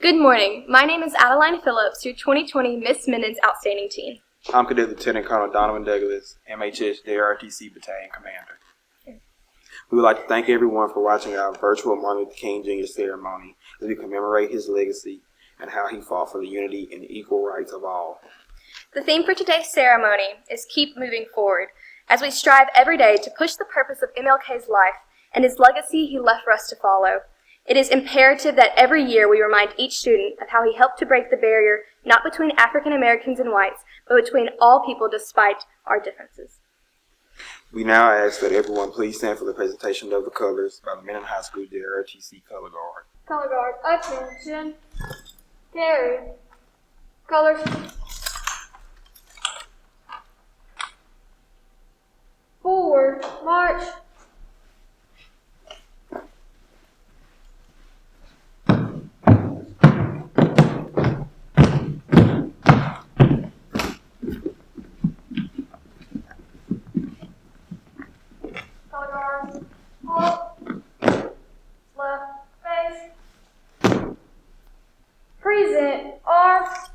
Good morning. My name is Adeline Phillips, your 2020 Miss Minutes Outstanding Teen. I'm Cadet Lieutenant Colonel Donovan Douglas, MHS JRTC Battalion Commander. We would like to thank everyone for watching our virtual Martin Luther King Jr. ceremony as we commemorate his legacy and how he fought for the unity and equal rights of all. The theme for today's ceremony is Keep Moving Forward, as we strive every day to push the purpose of MLK's life and his legacy he left for us to follow. It is imperative that every year we remind each student of how he helped to break the barrier not between African Americans and whites, but between all people despite our differences. We now ask that everyone please stand for the presentation of the colors by the Men in High School JRTC Color Guard. Color Guard, attention. Carry. Colors. Forward, march. Color Guard, halt. Left face. Present, arms.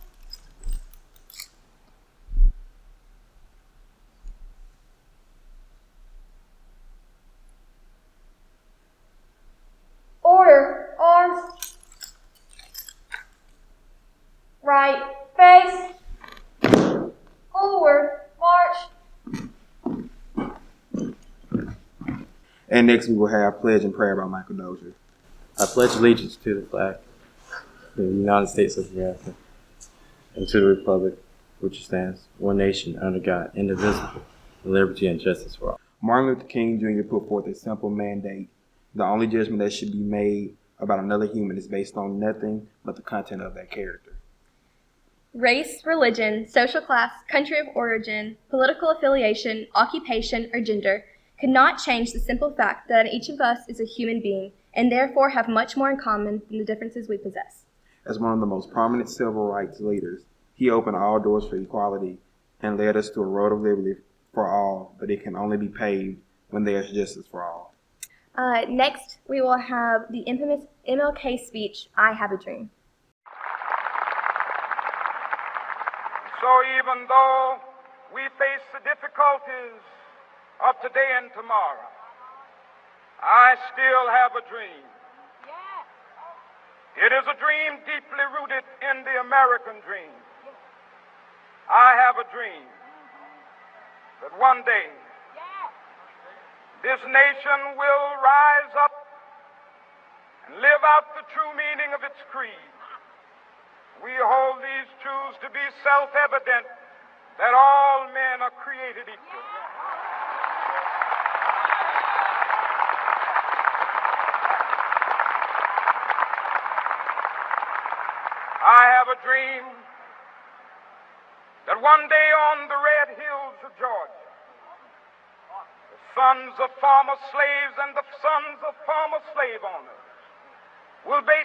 Order, arms. Right face. Forward, march. And next we will have Pledge and Prayer by Michael Dozier. I pledge allegiance to the flag of the United States of America and to the republic which stands, one nation, under God, indivisible, with liberty and justice for all. Martin Luther King Jr. put forth a simple mandate. The only judgment that should be made about another human is based on nothing but the content of their character. Race, religion, social class, country of origin, political affiliation, occupation, or gender could not change the simple fact that each of us is a human being and therefore have much more in common than the differences we possess. As one of the most prominent civil rights leaders, he opened all doors for equality and led us to a road of liberty for all, but it can only be paved when there is justice for all. Next, we will have the infamous MLK speech, I Have a Dream. So even though we face the difficulties of today and tomorrow, I still have a dream. It is a dream deeply rooted in the American dream. I have a dream that one day this nation will rise up and live out the true meaning of its creed. We hold these truths to be self-evident, that all men are created equal. I have a dream that one day on the red hills of Georgia, the sons of former slaves and the sons of former slave owners will be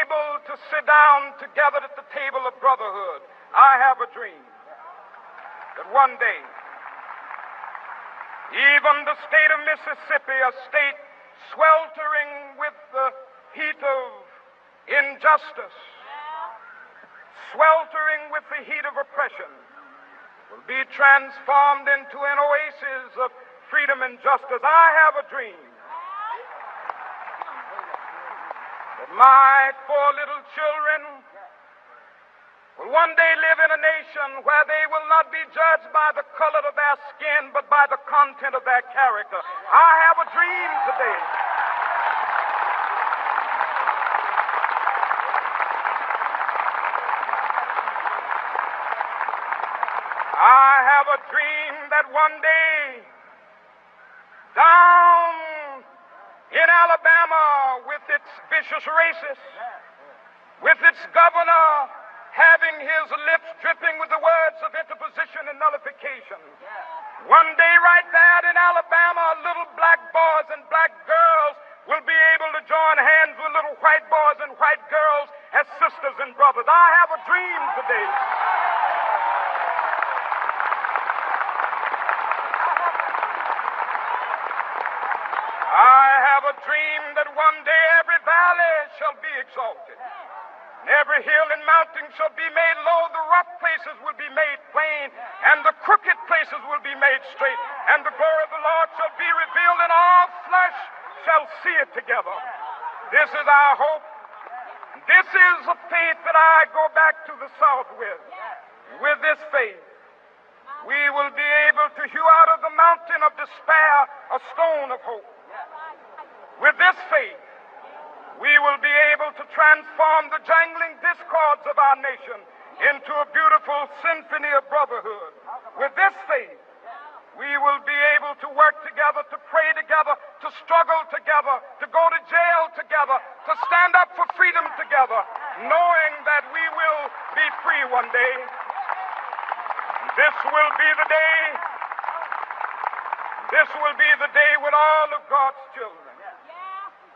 able to sit down together at the table of brotherhood. I have a dream that one day, even the state of Mississippi, a state sweltering with the heat of injustice, sweltering with the heat of oppression, will be transformed into an oasis of freedom and justice. I have a dream that my four little children will one day live in a nation where they will not be judged by the color of their skin, but by the content of their character. I have a dream today that one day down in Alabama, with its vicious racists, with its governor having his lips dripping with the words of interposition and nullification, one day right there in Alabama, little black boys and black girls will be able to join hands with little white boys and white girls as sisters and brothers. I have a dream today. I have a dream that one day every valley shall be exalted. And every hill and mountain shall be made low, the rough places will be made plain, and the crooked places will be made straight, and the glory of the Lord shall be revealed, and all flesh shall see it together. This is our hope. This is a faith that I go back to the South with. With this faith, we will be able to hew out of the mountain of despair a stone of hope. With this faith, we will be able to transform the jangling discords of our nation into a beautiful symphony of brotherhood. With this faith, we will be able to work together, to pray together, to struggle together, to go to jail together, to stand up for freedom together, knowing that we will be free one day. This will be the day. This will be the day when all of God's children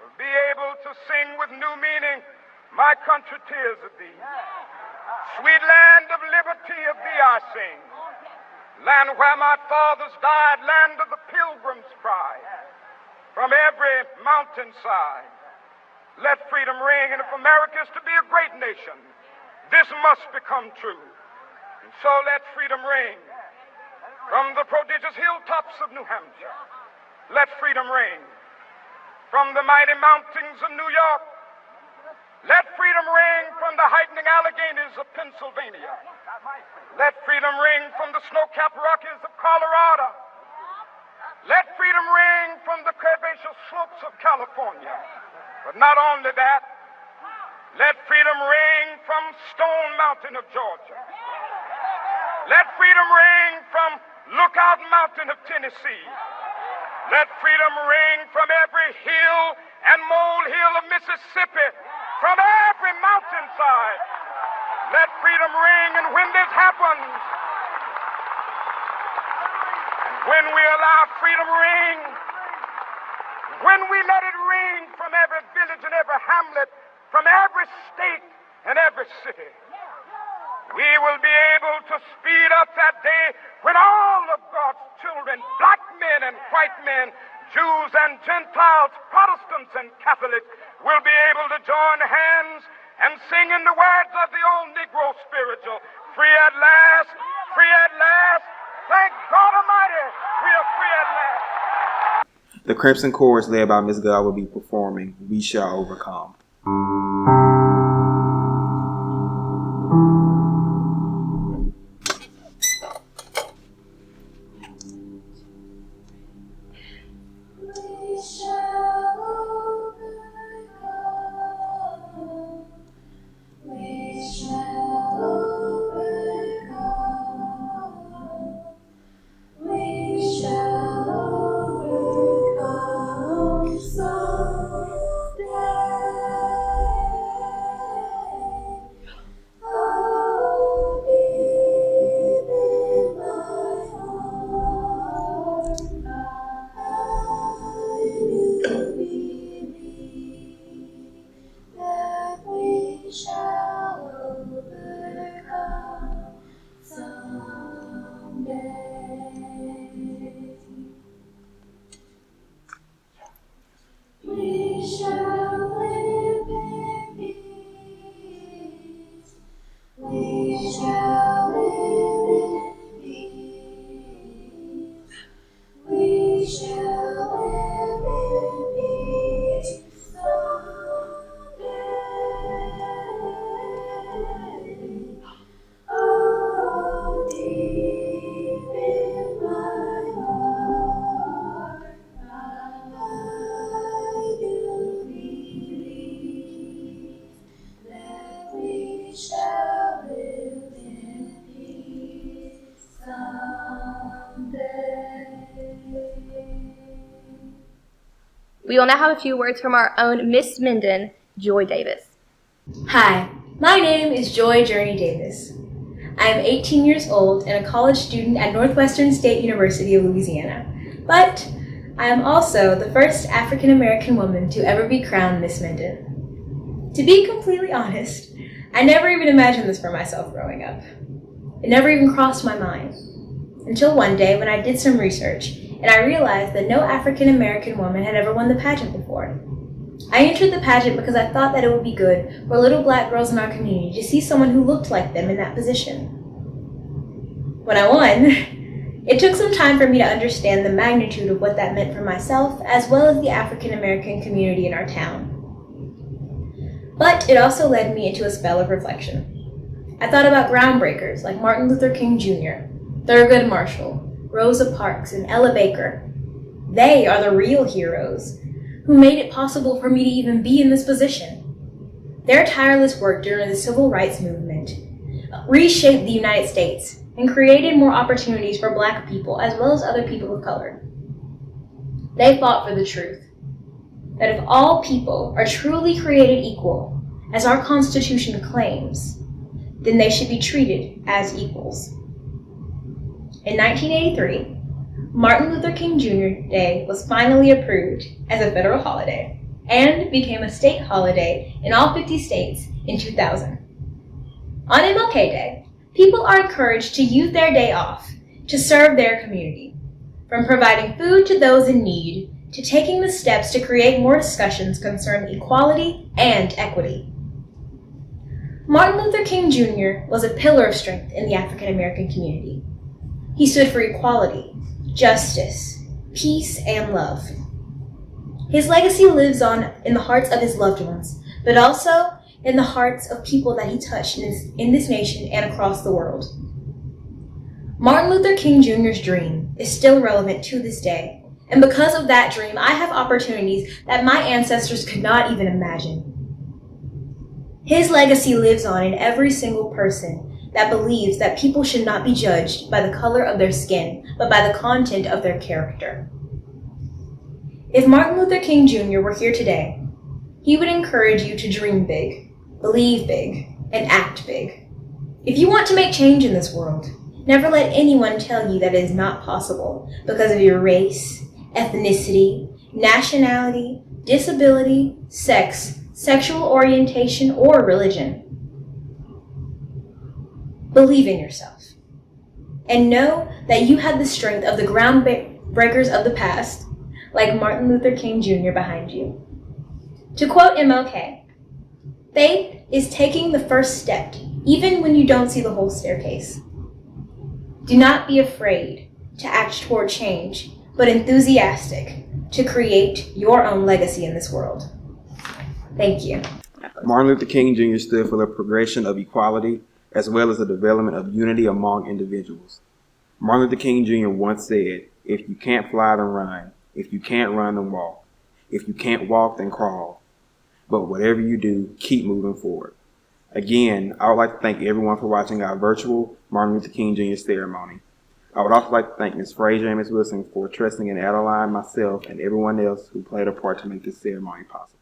will be able to sing with new meaning, "My country, 'tis of thee. Sweet land of liberty, of thee I sing. Land where my fathers died, land of the pilgrim's pride. From every mountainside, let freedom ring. And if America is to be a great nation, this must become true. And so let freedom ring. From the prodigious hilltops of New Hampshire, let freedom ring. From the mighty mountains of New York, let freedom ring. From the heightening Alleghenies of Pennsylvania, let freedom ring. From the snow-capped Rockies of Colorado, let freedom ring. From the curvaceous slopes of California. But not only that, let freedom ring from Stone Mountain of Georgia. Let freedom ring from Lookout Mountain of Tennessee. Let freedom ring from every hill and molehill of Mississippi, from every mountainside. Let freedom ring, and when this happens, and when we allow freedom ring, when we let it ring from every village and every hamlet, from every state and every city, we will be able to speed up that day when all of God's children, black men and white men, Jews and Gentiles, Protestants and Catholics, will be able to join hands and sing in the words of the old Negro spiritual, "Free at last, free at last, thank God Almighty, we are free at last." The Crimson Chorus, led by Miss God, will be performing "We Shall Overcome." We will now have a few words from our own Miss Minden, Joy Davis. Hi, my name is Joy Journey Davis. I am 18 years old and a college student at Northwestern State University of Louisiana, but I am also the first African American woman to ever be crowned Miss Minden. To be completely honest, I never even imagined this for myself growing up. It never even crossed my mind. Until one day when I did some research and I realized that no African American woman had ever won the pageant before. I entered the pageant because I thought that it would be good for little black girls in our community to see someone who looked like them in that position. When I won, it took some time for me to understand the magnitude of what that meant for myself as well as the African American community in our town. But it also led me into a spell of reflection. I thought about groundbreakers like Martin Luther King Jr., Thurgood Marshall, Rosa Parks, and Ella Baker. They are the real heroes who made it possible for me to even be in this position. Their tireless work during the Civil Rights Movement reshaped the United States and created more opportunities for black people as well as other people of color. They fought for the truth, that if all people are truly created equal, as our Constitution claims, then they should be treated as equals. In 1983, Martin Luther King Jr. Day was finally approved as a federal holiday and became a state holiday in all 50 states in 2000. On MLK Day, people are encouraged to use their day off to serve their community, from providing food to those in need to taking the steps to create more discussions concerning equality and equity. Martin Luther King Jr. was a pillar of strength in the African American community. He stood for equality, justice, peace, and love. His legacy lives on in the hearts of his loved ones, but also in the hearts of people that he touched in this nation and across the world. Martin Luther King Jr.'s dream is still relevant to this day, and because of that dream, I have opportunities that my ancestors could not even imagine. His legacy lives on in every single person that believes that people should not be judged by the color of their skin, but by the content of their character. If Martin Luther King Jr. were here today, he would encourage you to dream big, believe big, and act big. If you want to make change in this world, never let anyone tell you that it is not possible because of your race, ethnicity, nationality, disability, sex, sexual orientation, or religion. Believe in yourself, and know that you have the strength of the groundbreakers of the past, like Martin Luther King Jr. behind you. To quote MLK, faith is taking the first step, even when you don't see the whole staircase. Do not be afraid to act toward change, but enthusiastic to create your own legacy in this world. Thank you. Martin Luther King Jr. stood for the progression of equality as well as the development of unity among individuals. Martin Luther King Jr. once said, "If you can't fly, then run. If you can't run, then walk. If you can't walk, then crawl. But whatever you do, keep moving forward." Again, I would like to thank everyone for watching our virtual Martin Luther King Jr. ceremony. I would also like to thank Ms. Frazier and Ms. Wilson for trusting in Adeline, myself, and everyone else who played a part to make this ceremony possible.